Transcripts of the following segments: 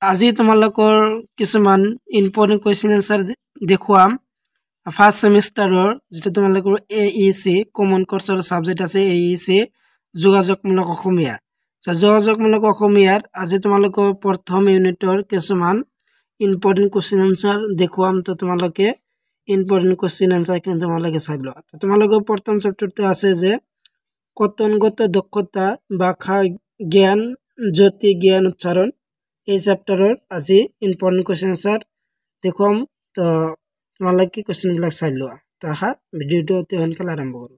আজি তোমালোকৰ কিছুমান ইম্পৰ্টেণ্ট কুৱেশ্যন এনচাৰ দেখুৱাম ফাৰ্ষ্ট সেমিষ্টাৰৰ যেটা তোমালোকৰ AEC কমন কোৰ্সৰ সাবজেক্ট আছে AEC যোগাযোগমূলক অসমীয়া যোগাযোগমূলক অসমীয়াৰ আজি তোমালোকৰ প্ৰথম ইউনিটৰ কিছুমান ইম্পৰ্টেণ্ট কুৱেশ্যন এনচাৰ দেখুৱাম তো তোমালোকে ইম্পৰ্টেণ্ট কুৱেশ্যন এনচাৰ কিন্তু তোমালোকে চাই লোৱা তো তোমালোকৰ প্ৰথম চেপ্টাৰতে আছে যে কথনগত দক্ষতা ভাষা জ্ঞান জ্যোতি জ্ঞান উচ্চাৰণ এই চেপ্টাৰৰ আজি ইম্পৰ্টেণ্ট কুৱেশ্যন এনচাৰ দেখুৱাম তো তোমালোকে কুৱেশ্যনবিলাক চাই লোৱা তো আহা ভিডিঅ'টো অতি সোনকালে আৰম্ভ কৰোঁ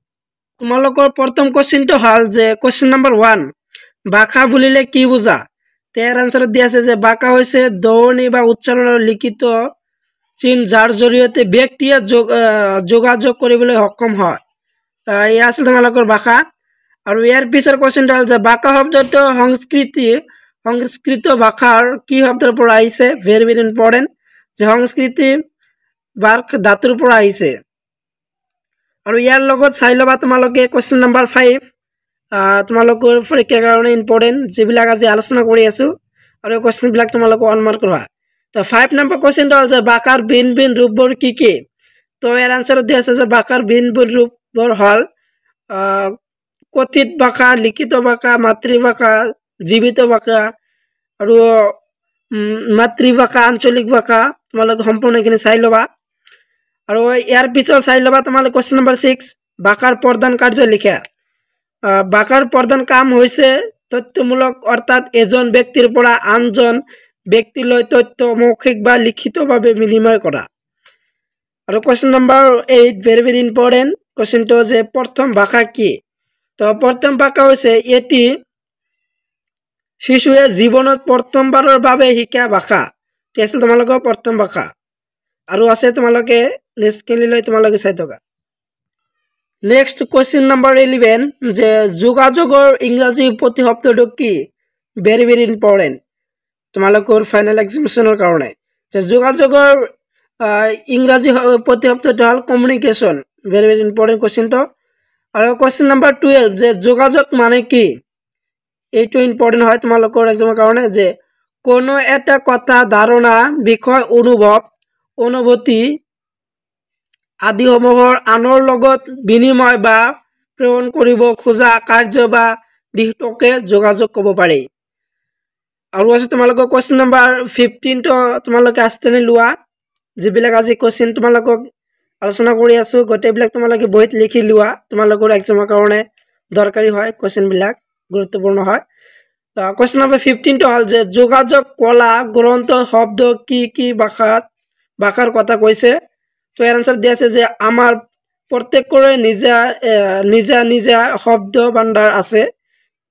তোমালোকৰ প্ৰথম কুৱেশ্যনটো হ'ল যে কুৱেশ্যন নম্বৰ 1 ভাষা বুলিলে কি বুজা তাৰ আনসাৰত দিয়া আছে যে ভাষা হৈছে দৌৰণি বা উচ্চাৰণৰ লিখিত চিহ্ন যাৰ জৰিয়তে ব্যক্তিয়ে যোগাযোগ কৰিবলৈ সক্ষম হয় এই আছিল তোমালোকৰ ভাষা আৰু ইয়াৰ পিছৰ কুৱেশ্যনটো হ'ল যে ভাষা শব্দটো সংস্কৃত ভাষাৰ কি শব্দৰ পৰা আহিছে ভেৰি ভেৰি ইম্পৰ্টেণ্ট যে সংস্কৃতি বাৰ্ক ধাতুৰ পৰা আহিছে আৰু ইয়াৰ লগত চাই ল'বা তোমালোকে কুৱেশ্যন নম্বৰ 5 তোমালোকৰ পৰীক্ষাৰ কাৰণে ইম্পৰ্টেণ্ট যিবিলাক আজি আলোচনা কৰি আছো আৰু কুৱেশ্যনবিলাক তোমালোকে অন মাৰ্ক কৰা তো 5 নম্বৰ কুৱেশ্যনটো হ'ল যে ভাষাৰ ভিন ভিন ৰূপবোৰ কি কি তো ইয়াৰ আনসাৰত দিয়া আছে যে ভাষাৰ ভিন ভিন ৰূপবোৰ হ'ল কথিত ভাষা লিখিত ভাষা মাতৃভাষা জীৱিত ভাষা আৰু মাতৃভাষা আঞ্চলিক ভাষা তোমালোকে সম্পূৰ্ণখিনি চাই ল'বা আৰু ইয়াৰ পিছত চাই ল'বা তোমালোকে কুৱেশ্যন নম্বৰ 6 ভাষাৰ প্ৰধান কাৰ্য লিখা ভাষাৰ প্ৰধান কাম হৈছে তথ্যমূলক অৰ্থাৎ এজন ব্যক্তিৰ পৰা আনজন ব্যক্তিলৈ তথ্য মৌখিক বা লিখিতভাৱে বিনিময় কৰা আৰু question number 8 very very important কুৱেশ্যনটো যে প্ৰথম ভাষা কি তো প্ৰথম ভাষা হৈছে এটি শিশুৱে জীৱনত প্ৰথমবাৰৰ বাবে শিকা ভাষা তেছিল তোমালোকৰ প্ৰথম ভাষা আৰু আছে তোমালোকে নিষ্কেলিলৈ তোমালোকে চাই থকা নেক্সট কুৱেশ্যন নম্বৰ 11 যে যোগাযোগৰ ইংৰাজী প্ৰতিশব্দটো কি ভেৰি ভেৰি ইম্পৰ্টেণ্ট তোমালোকৰ ফাইনেল এক্সামিনেশ্যনৰ কাৰণে যে যোগাযোগৰ ইংৰাজী প্ৰতিশব্দটো হ'ল কমিউনিকেশ্যন ভেৰি ভেৰি ইম্পৰ্টেণ্ট কুৱেশ্যনটো আৰু কুৱেশ্যন নম্বৰ 12 যে যোগাযোগ মানে কি এইটো ইম্পৰ্টেণ্ট হয় তোমালোকৰ এক্সামৰ কাৰণে যে কোনো এটা কথা ধাৰণা বিষয় অনুভৱ অনুভূতি আদি সমূহৰ আনৰ লগত বিনিময় বা প্ৰেৰণ কৰিব খোজা কাৰ্য বা দিশটোকে যোগাযোগ ক'ব পাৰি আৰু আছে তোমালোকৰ কুৱেশ্যন নম্বৰ 15 তো তোমালোকে আস্তেনে লোৱা যিবিলাক আজি কুৱেশ্যন তোমালোকক আলোচনা কৰি আছো গোটেইবিলাক তোমালোকে বহিত লিখি লোৱা তোমালোকৰ এক্সামৰ কাৰণে দৰকাৰী হয় কুৱেশ্যনবিলাক গুৰুত্বপূৰ্ণ হয় কুৱেশ্যন নম্বৰ 15 তো হ'ল যে যোগাযোগ কলা গ্ৰন্থ শব্দ কি কি ভাষাৰ কথা কৈছে তো এৰ আনসাৰ দিয়া আছে যে আমাৰ প্ৰত্যেকৰে নিজা নিজা শব্দ ভাণ্ডাৰ আছে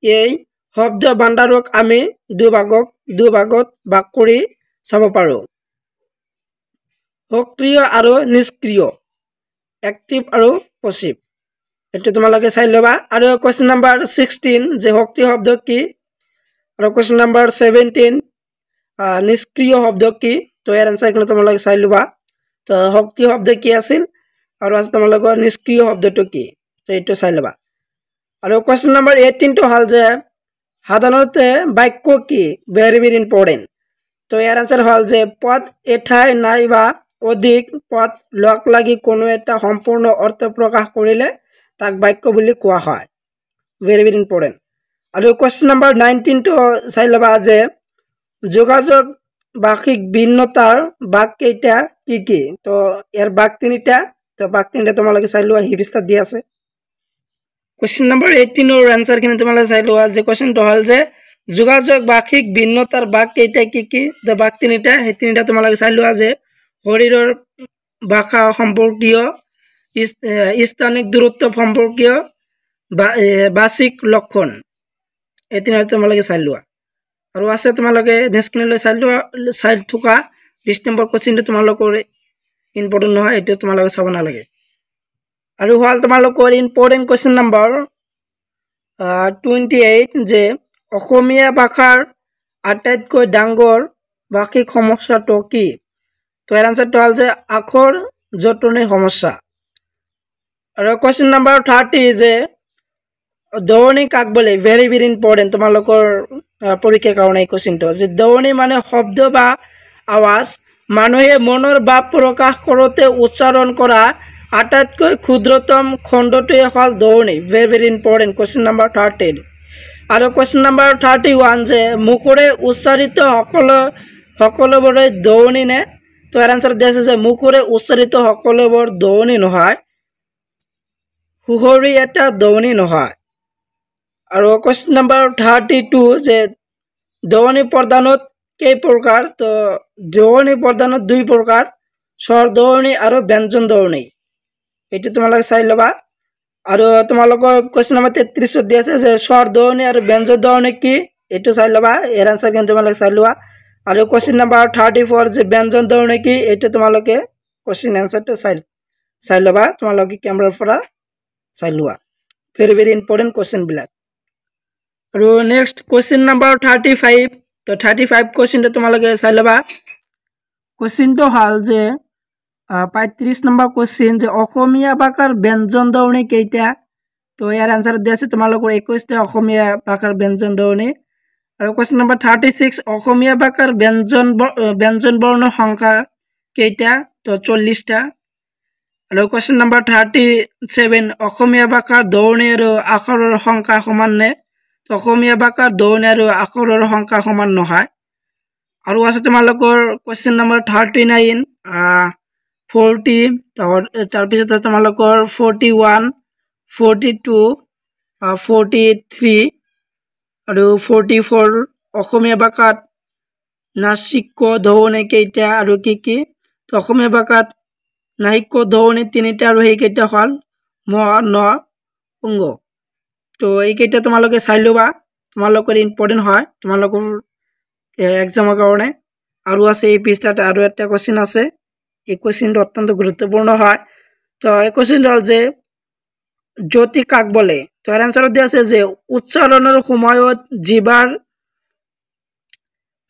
এই শব্দ ভাণ্ডাৰক আমি দুভাগত ভাগ কৰি চাব পাৰো সক্ৰিয় আৰু নিষ্ক্ৰিয় এক্টিভ আৰু পসিভ এটো তোমালোকে চাই লবা আৰু কোৱেশ্চন নম্বৰ 16 যে সক্ৰিয় শব্দ কি আৰু কোৱেশ্চন নম্বৰ 17 নিষ্ক্ৰিয় শব্দ কি তো এৰ আনসাৰ গুলো তোমালোকে চাই লবা তো সক্ৰিয় শব্দ কি আছিল আৰু আজ তোমালোকৰ নিষ্ক্ৰিয় শব্দটো কি তো এইটো চাই লবা আৰু কোৱেশ্চন নম্বৰ 18 তো হল যে সাধাৰণতে বাক্য কি ভেৰি ভেৰি ইম্পৰ্টেণ্ট তো ইয়াৰ আনসার হল যে পদ এঠাই নাই বা অধিক পদ লগ লাগি কোনো এটা সম্পূৰ্ণ অৰ্থ প্ৰকাশ কৰিলে তাক বাক্য বুলি কোৱা হয় ভেৰি ভেৰি ইম্পৰ্টেণ্ট আৰু কোৱেশ্চন নম্বৰ 19 তো চাই লবা যে যোগাযোগ ভাষিক ভিন্নতাৰ ভাগ কেইটা কি কি তো ইয়াৰ ভাগ তিনিটা তো ভাগ তিনিটা তোমালোকে চাই লোৱা হিবিস্তাত দিয়া আছে কোৱেশ্চন নম্বৰ 18 ৰ আনসাৰ খিনি তোমালোকে চাই লোৱা যে কোৱেশ্চনটো হল যে যোগাযোগ ভাষিক ভিন্নতাৰ ভাগ কেইটা কি কি তো ভাগ তিনিটা এই তিনিটা তোমালোকে চাই লোৱা যে শৰীৰৰ ভাষা সম্পৰ্কীয় স্থানিক দূৰত্ব সম্পৰ্কীয় বাচিক লক্ষণ এই তিনিটা তোমালোকে চাই লোৱা আৰু আছে তোমালোকে নেক্সটলৈ চাই থকা 20 নম্বৰ কোৱেশ্চনটো তোমালোকৰ ইম্পৰ্টেণ্ট নহয় এটো তোমালোকে চাব নালাগে আৰু হল তোমালোকৰ ইম্পৰ্টেণ্ট কোৱেশ্চন নম্বৰ 28 যে অসমীয়া ভাষাৰ আটাইতকৈ ডাঙৰ ভাষিক সমস্যাটো কি তো এৰ আনসাৰটো হল যে আখৰ জটনিৰ সমস্যা আৰু কোৱেশ্চন নম্বৰ 30 যে দৌৰণি কাক বোলে ভেৰি ভেৰি ইম্পৰ্টেণ্ট তোমালোকৰ পৰীক্ষাৰ কাৰণে এই কোৱেশ্চনটো যে ধ্বনি মানে শব্দ বা আৱাজ মানুহে মনৰ ভাৱ প্ৰকাশ কৰোঁতে উচ্চাৰণ কৰা আটাইতকৈ ক্ষুদ্ৰতম খণ্ডটোৱে হ'ল ধ্বনি very very important question number 30 আৰু কোৱেশ্চন নম্বৰ 31 যে মুখৰে উচ্চাৰিত সকলোবোৰে ধ্বনি নে তো ইয়াৰ আনসাৰ দিয়া আছে যে মুখৰে উচ্চাৰিত সকলোবোৰ ধ্বনি নহয় সুহৰি এটা ধ্বনি নহয় আৰু কোৱেশ্চন নম্বৰ 32 যে ধ্বনি প্ৰদানত কেই প্ৰকাৰ তো ধ্বনি প্ৰদানত দুই প্ৰকাৰ স্বৰ ধ্বনি আৰু ব্যঞ্জন ধ্বনি এইটো তোমালোকে চাই ল'বা আৰু তোমালোকৰ কোৱেশ্চন নম্বৰ 33 দিয়া আছে যে স্বৰ ধ্বনি আৰু ব্যঞ্জন ধ্বনি কি এইটো চাই ল'বা ইয়াৰ আনসাৰ কিন্তু তোমালোকে চাই লোৱা আৰু কোৱেশ্চন নম্বৰ 34 যে ব্যঞ্জন ধ্বনি কি এইটো তোমালোকে কোৱেশ্চন আনসাৰটো চাই ল'বা তোমালোকে কেমেৰাৰ পৰা চাই লোৱা ভেৰি ভেৰি ইম্পৰ্টেণ্ট কোৱেশ্চন বিলাক আৰু নেক্সট কোৱেশ্চন নম্বৰ 35 তো 35 কোৱেশ্চনটো তোমালোকে চাই ল'বা কোৱেশ্চনটো হ'ল যে 35 নম্বৰ কোৱেশ্চন যে অসমীয়া ভাষাৰ ব্যঞ্জন ধ্বনি কেইটা তো ইয়াৰ আনসাৰ দিয়া আছে তোমালোকৰ 21টা অসমীয়া ভাষাৰ ব্যঞ্জন ধ্বনি আৰু কোৱেশ্চন নম্বৰ 36 অসমীয়া ভাষাৰ ব্যঞ্জন বৰ্ণ সংখ্যা কেইটা তো 40টা আৰু কোৱেশ্চন নম্বৰ 37 অসমীয়া ভাষাৰ ধ্বনি আৰু আখৰৰ সংখ্যা সমান নে তো অসমীয়া ভাষাৰ ধ্বনি আৰু আখৰৰ সংখ্যা সমান নহয় আৰু আছে তোমালোকৰ কোৱেশ্চন নম্বৰ 39 40 তাৰপিছত তোমালোকৰ 41 42 43 আৰু 44 অসমীয়া ভাষাত নাসিক ধ্বনি কেইটা আৰু কি কি তো অসমীয়া ভাষাত নাসিক ধ্বনি তিনিটা আৰু সেইকেইটা হ'ল ম ন অংগ তো এইকেইটা তোমালোকে চাই ল'বা তোমালোকৰ ইম্পৰ্টেণ্ট হয় তোমালোকৰ এক্সামৰ কাৰণে আৰু আছে এই পৃষ্ঠাত আৰু এটা কোৱেশ্চন আছে এই কোৱেশ্চনটো অত্যন্ত গুৰুত্বপূৰ্ণ হয় তো এই কোৱেশ্চনটো হ'ল যে জ্যোতি কাক বলে তো এৰ আনসাৰ দিয়া আছে যে উচ্চাৰণৰ সময়ত জিভাৰ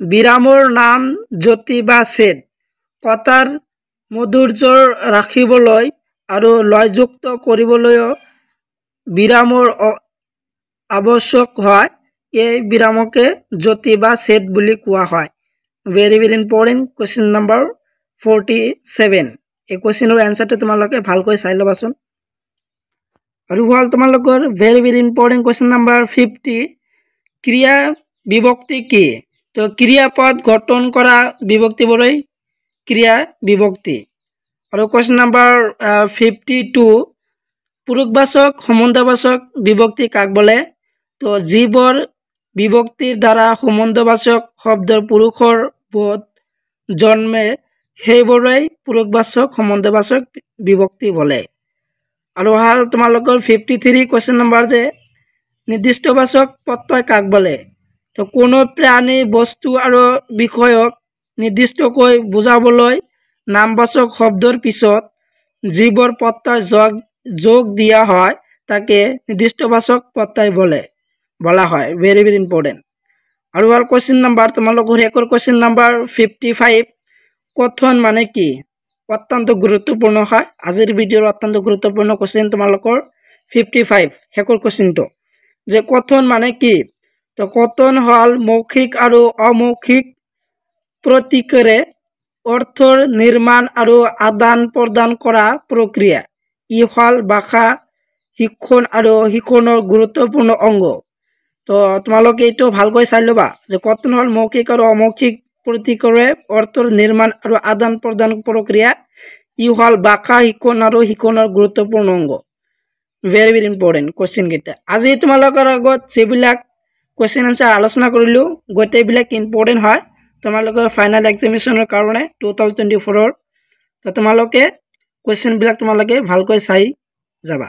বিৰামৰ নাম জ্যোতি বা ছেদ কথাৰ মধুৰ্য ৰাখিবলৈ আৰু লয়যুক্ত কৰিবলৈ বিৰামৰ আৱশ্যক হয় এই বিৰামকে জ্যোতি বা ছেদ বুলি কোৱা হয় very very important question number 47 এই কোৱেশ্চনৰ এনসাৰটো তোমালোকে ভালকৈ চাই ল'বাচোন আৰু হ'ল তোমালোকৰ very very important question number 50 ক্ৰিয়া বিভক্তি কি তো ক্ৰিয়াপদ গঠন কৰা বিভক্তিবোৰেই ক্ৰিয়া বিভক্তি আৰু কোৱেশ্চন নম্বৰ 52 পুৰুষবাচক সম্বন্ধবাচক বিভক্তি কাক বলে তো যিবোৰ বিভক্তিৰ দ্বাৰা সম্বন্ধবাচক শব্দৰ পুৰুষৰ বোধ জন্মে সেইবোৰেই পুৰুষবাচক সম্বন্ধবাচক বিভক্তি বলে আৰু হাল তোমালোকৰ 53 কোৱেশ্চন নম্বৰ যে নিৰ্দিষ্টবাচক প্ৰত্যয় কাক বলে তো কোনো প্ৰাণী বস্তু আৰু বিষয়ক নিৰ্দিষ্টকৈ বুজাবলৈ নামবাচক শব্দৰ পিছত যিবোৰ প্ৰত্যয় যোগ দিয়া হয় তাকে নিৰ্দিষ্টবাচক প্ৰত্যয় বলা হয় ভেৰি ভেৰি ইম্পৰ্টেণ্ট আৰু হাল কোৱেশ্চন নম্বৰ তোমালোকৰ শেষৰ কোৱেশ্চন নম্বৰ 55 কথন মানে কি অত্যন্ত গুৰুত্বপূৰ্ণ হয় আজিৰ ভিডিঅ'ৰ অত্যন্ত গুৰুত্বপূৰ্ণ কোৱেশ্চন তোমালোকৰ 55 শেষৰ কোৱেশ্চনটো যে কথন মানে কি তো কথন হল মৌখিক আৰু অমৌখিক প্ৰতীকেৰে অৰ্থৰ নিৰ্মাণ আৰু আদান প্ৰদান কৰা প্ৰক্ৰিয়া ই হল ভাষা শিক্ষণ আৰু শিক্ষণৰ গুৰুত্বপূৰ্ণ অংগ তো তোমালোকে এইটো ভালকৈ চাই ল'বা যে কথন হল মৌখিক আৰু অমৌখিক প্ৰতীকেৰে অৰ্থৰ নিৰ্মাণ আৰু আদান প্ৰদান প্ৰক্ৰিয়া ই হল ভাষা শিক্ষণ আৰু শিক্ষণৰ গুৰুত্বপূৰ্ণ অংগ ভেৰি ভেৰি ইম্পৰ্টেণ্ট কোৱেশ্চন কেইটা আজি তোমালোকৰ আগত যিবিলাক কোৱেশ্চন আনসাৰ আলোচনা কৰিলোঁ গোটেইবিলাক ইম্পৰ্টেণ্ট হয় তোমালোকৰ ফাইনেল এক্সামিনেশ্যনৰ কাৰণে 2024 তো তোমালোকে কোৱেশ্চনবিলাক তোমালোকে ভালকৈ চাই যাবা